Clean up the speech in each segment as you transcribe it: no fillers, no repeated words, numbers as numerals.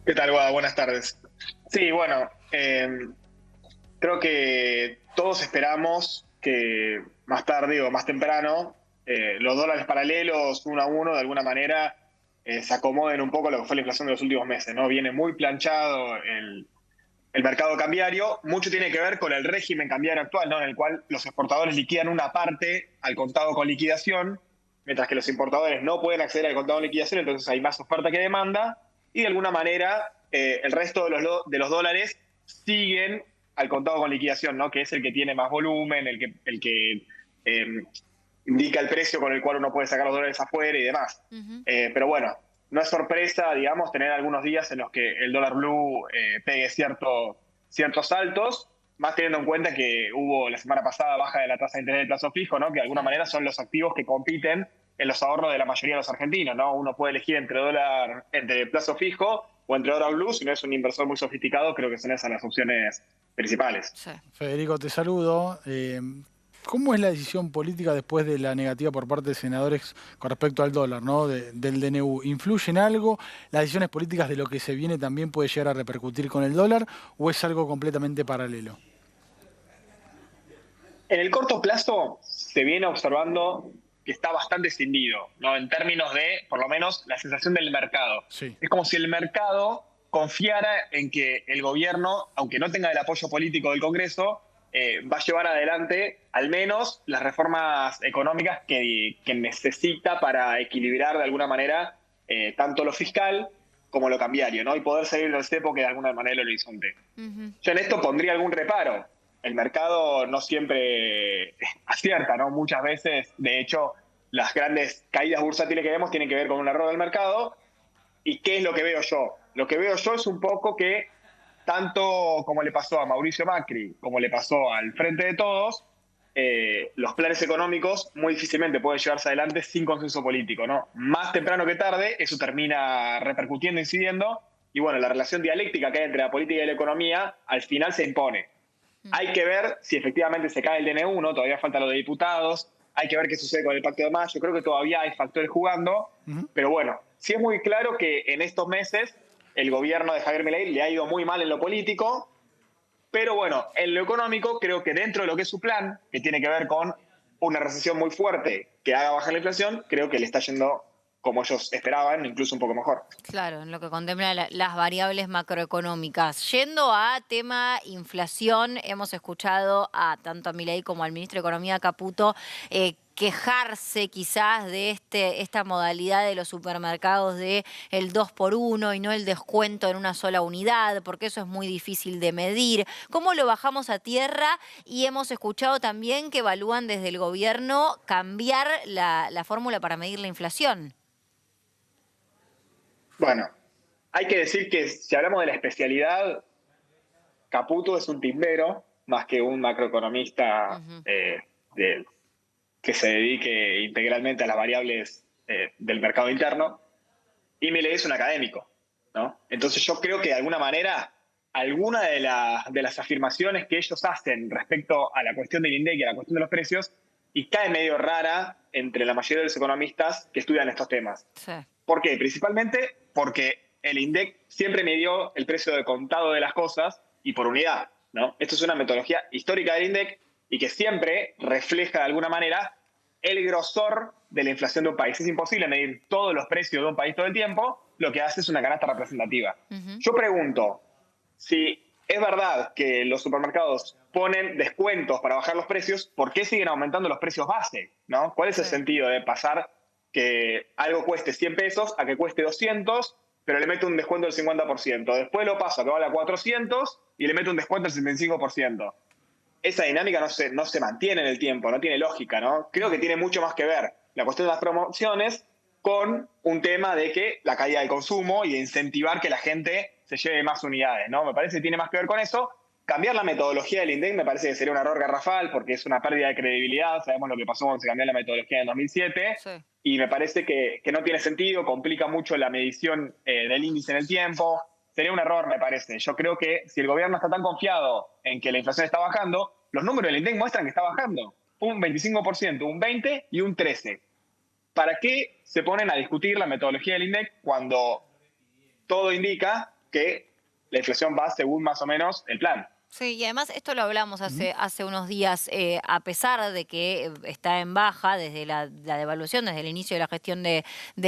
¿Qué tal, Guada? Buenas tardes. Sí, bueno, creo que todos esperamos que más tarde o más temprano los dólares paralelos uno a uno de alguna manera se acomoden un poco a lo que fue la inflación de los últimos meses, ¿no? Viene muy planchado el mercado cambiario, mucho tiene que ver con el régimen cambiario actual, ¿no? En el cual los exportadores liquidan una parte al contado con liquidación, mientras que los importadores no pueden acceder al contado con liquidación, entonces hay más oferta que demanda, y de alguna manera el resto de los dólares siguen al contado con liquidación, ¿no? Que es el que tiene más volumen, el que eh, indica el precio con el cual uno puede sacar los dólares afuera y demás. Ujú. Pero bueno, no es sorpresa, digamos, tener algunos días en los que el dólar blue pegue ciertos saltos, más teniendo en cuenta que hubo la semana pasada baja de la tasa de interés del plazo fijo, ¿no? Que de alguna Claro. manera son los activos que compiten en los ahorros de la mayoría de los argentinos, ¿no? Uno puede elegir entre plazo fijo o entre dólar blue, si no es un inversor muy sofisticado, creo que son esas las opciones principales. Sí. Federico, te saludo. ¿Cómo es la decisión política después de la negativa por parte de senadores con respecto al dólar, ¿no? Del DNU? ¿Influye en algo? ¿Las decisiones políticas de lo que se viene también puede llegar a repercutir con el dólar o es algo completamente paralelo? En el corto plazo se viene observando que está bastante escindido, ¿no? En términos de, por lo menos, la sensación del mercado. Sí. Es como si el mercado confiara en que el gobierno, aunque no tenga el apoyo político del Congreso, va a llevar adelante al menos las reformas económicas que necesita para equilibrar de alguna manera tanto lo fiscal como lo cambiario, ¿no? Y poder salir del cepo que de alguna manera el horizonte. Ujú. Yo en esto pondría algún reparo. El mercado no siempre acierta, ¿no? Muchas veces, de hecho, las grandes caídas bursátiles que vemos tienen que ver con un error del mercado. ¿Y qué es lo que veo yo? Lo que veo yo es un poco que, tanto como le pasó a Mauricio Macri, como le pasó al Frente de Todos, los planes económicos muy difícilmente pueden llevarse adelante sin consenso político, ¿no? Más temprano que tarde, eso termina repercutiendo, incidiendo, y bueno, la relación dialéctica que hay entre la política y la economía al final se impone. Mm. Hay que ver si efectivamente se cae el DNU, ¿no? Todavía falta lo de diputados, hay que ver qué sucede con el Pacto de Mayo, creo que todavía hay factores jugando, Ujú. pero bueno, sí es muy claro que en estos meses el gobierno de Javier Milei le ha ido muy mal en lo político, pero bueno, en lo económico creo que dentro de lo que es su plan, que tiene que ver con una recesión muy fuerte que haga bajar la inflación, creo que le está yendo como ellos esperaban, incluso un poco mejor. Claro, en lo que contempla las variables macroeconómicas. Yendo a tema inflación, hemos escuchado a tanto a Milei como al ministro de Economía Caputo quejarse quizás de esta modalidad de los supermercados de el 2 por uno y no el descuento en una sola unidad, porque eso es muy difícil de medir. ¿Cómo lo bajamos a tierra? Y hemos escuchado también que evalúan desde el gobierno cambiar la fórmula para medir la inflación. Bueno, hay que decir que si hablamos de la especialidad, Caputo es un timbero más que un macroeconomista Ujú. de, que se dedique integralmente a las variables del mercado interno, y Milei es un académico, ¿no? Entonces yo creo que de alguna manera, alguna de las afirmaciones que ellos hacen respecto a la cuestión del INDEC y a la cuestión de los precios, y cae medio rara entre la mayoría de los economistas que estudian estos temas. Sí. ¿Por qué? Principalmente porque el INDEC siempre midió el precio de contado de las cosas y por unidad, ¿no? Esto es una metodología histórica del INDEC y que siempre refleja de alguna manera el grosor de la inflación de un país. Es imposible medir todos los precios de un país todo el tiempo, lo que hace es una canasta representativa. Ujú. Yo pregunto, si es verdad que los supermercados ponen descuentos para bajar los precios, ¿por qué siguen aumentando los precios base? ¿No? ¿Cuál es el Sí. sentido de pasar que algo cueste 100 pesos a que cueste 200, pero le meto un descuento del 50%? Después lo paso a que vale a 400 y le meto un descuento del 75%. Esa dinámica no se mantiene en el tiempo, no tiene lógica, ¿no? Creo que No. tiene mucho más que ver la cuestión de las promociones con un tema de que la caída del consumo y de incentivar que la gente se lleve más unidades, ¿no? Me parece que tiene más que ver con eso. Cambiar la metodología del INDEC me parece que sería un error garrafal porque es una pérdida de credibilidad. Sabemos lo que pasó cuando se cambió la metodología en 2007 Sí. y me parece que no tiene sentido, complica mucho la medición del índice en el tiempo. Sería un error, me parece. Yo creo que si el gobierno está tan confiado en que la inflación está bajando, los números del INDEC muestran que está bajando. Un 25%, un 20% y un 13%. ¿Para qué se ponen a discutir la metodología del INDEC cuando todo indica que la inflación va según más o menos el plan. Sí, y además esto lo hablamos hace unos días, a pesar de que está en baja desde la devaluación, desde el inicio de la gestión de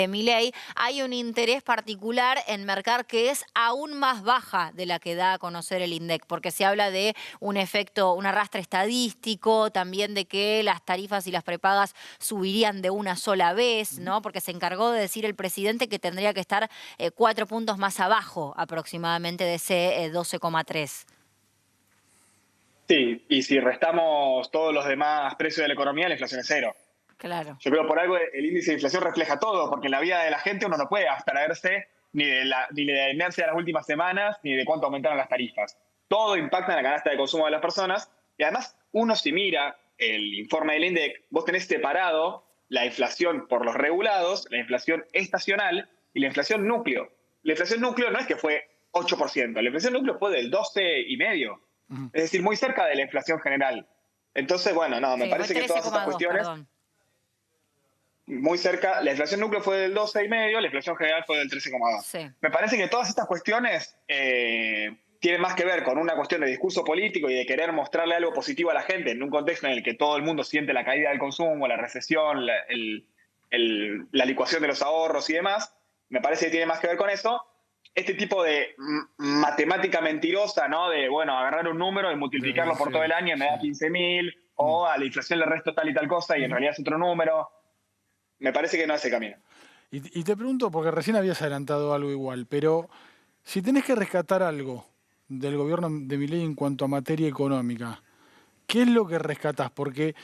Milei, hay un interés particular en mercar que es aún más baja de la que da a conocer el INDEC, porque se habla de un efecto, un arrastre estadístico, también de que las tarifas y las prepagas subirían de una sola vez, ¿no? Porque se encargó de decir el presidente que tendría que estar 4 puntos más abajo aproximadamente de ese 12,3. Sí, y si restamos todos los demás precios de la economía, la inflación es cero. Claro. Yo creo por algo el índice de inflación refleja todo, porque en la vida de la gente uno no puede abstraerse ni de la inercia de las últimas semanas, ni de cuánto aumentaron las tarifas. Todo impacta en la canasta de consumo de las personas, y además uno si mira el informe del INDEC, vos tenés separado la inflación por los regulados, la inflación estacional y la inflación núcleo. La inflación núcleo no es que fue 8%, la inflación núcleo fue del 12,5%. Es decir, muy cerca de la inflación general. Entonces, bueno, no, me parece que todas estas cuestiones, perdón. muy cerca, la inflación núcleo fue del 12,5%, la inflación general fue del 13,2%. Sí. Me parece que todas estas cuestiones tienen más que ver con una cuestión de discurso político y de querer mostrarle algo positivo a la gente en un contexto en el que todo el mundo siente la caída del consumo, la recesión, la licuación de los ahorros y demás. Me parece que tiene más que ver con eso. Este tipo de matemática mentirosa, ¿no? De, bueno, agarrar un número y multiplicarlo por todo el año y me da 15.000, o a la inflación le resto tal y tal cosa y en realidad es otro número. Me parece que no es el camino. Y te pregunto, porque recién habías adelantado algo igual, pero si tenés que rescatar algo del gobierno de Milei en cuanto a materia económica, ¿qué es lo que rescatás? Porque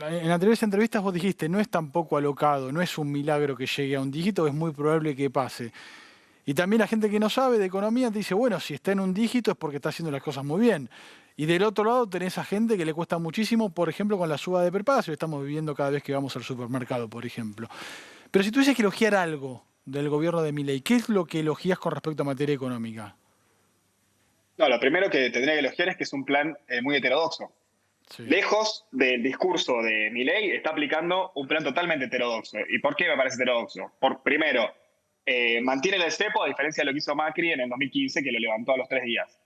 en anteriores entrevistas vos dijiste, no es tampoco alocado, no es un milagro que llegue a un dígito, es muy probable que pase. Y también la gente que no sabe de economía te dice, bueno, si está en un dígito es porque está haciendo las cosas muy bien. Y del otro lado tenés a gente que le cuesta muchísimo, por ejemplo, con la suba de prepagas, lo estamos viviendo cada vez que vamos al supermercado, por ejemplo. Pero si tuvieses que elogiar algo del gobierno de Milei, ¿qué es lo que elogias con respecto a materia económica? No, lo primero que tendría que elogiar es que es un plan muy heterodoxo. Sí. Lejos del discurso de Milei, está aplicando un plan totalmente heterodoxo. ¿Y por qué me parece heterodoxo? Primero, mantiene el cepo a diferencia de lo que hizo Macri en el 2015, que lo levantó a los 3 días.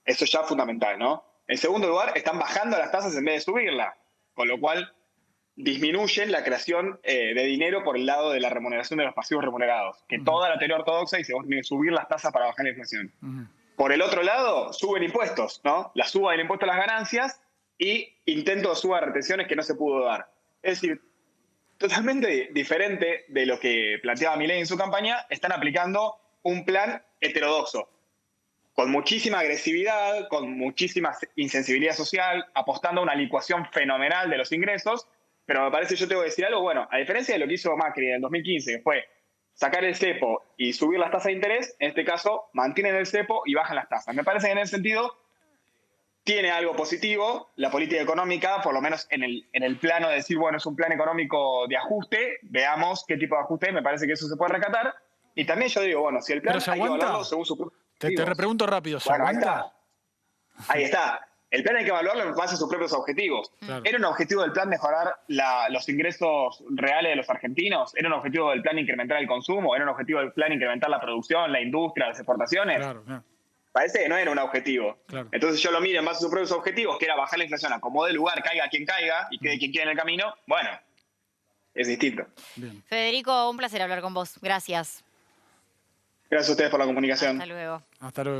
Eso ya es fundamental, ¿no? En segundo lugar, están bajando las tasas en vez de subirla, con lo cual disminuyen la creación de dinero por el lado de la remuneración de los pasivos remunerados, que toda la teoría ortodoxa dice vos tenés que subir las tasas para bajar la inflación. Por el otro lado, suben impuestos, ¿no? La suba del impuesto a las ganancias y intento de suba de retenciones que no se pudo dar. Es decir, totalmente diferente de lo que planteaba Milei en su campaña, están aplicando un plan heterodoxo, con muchísima agresividad, con muchísima insensibilidad social, apostando a una licuación fenomenal de los ingresos, pero me parece, yo tengo que decir algo, bueno, a diferencia de lo que hizo Macri en el 2015, que fue sacar el cepo y subir las tasas de interés, en este caso mantienen el cepo y bajan las tasas. Me parece que en ese sentido tiene algo positivo la política económica, por lo menos en el plano de decir, bueno, es un plan económico de ajuste, veamos qué tipo de ajuste, me parece que eso se puede recatar. Y también yo digo, bueno, si el plan ¿Pero se hay que aguanta? evaluarlo según su propio Te repregunto rápido, ¿se Bueno, aguanta? Ahí está. El plan hay que evaluarlo en base a sus propios objetivos. Claro. ¿Era un objetivo del plan mejorar los ingresos reales de los argentinos? ¿Era un objetivo del plan incrementar el consumo? ¿Era un objetivo del plan incrementar la producción, la industria, las exportaciones? Claro, claro. Parece que no era un objetivo. Claro. Entonces yo lo miro en base a sus propios objetivos, que era bajar la inflación a como de lugar, caiga quien caiga y quede quien quiera en el camino. Bueno, es distinto. Bien. Federico, un placer hablar con vos. Gracias. Gracias a ustedes por la comunicación. Hasta luego. Hasta luego.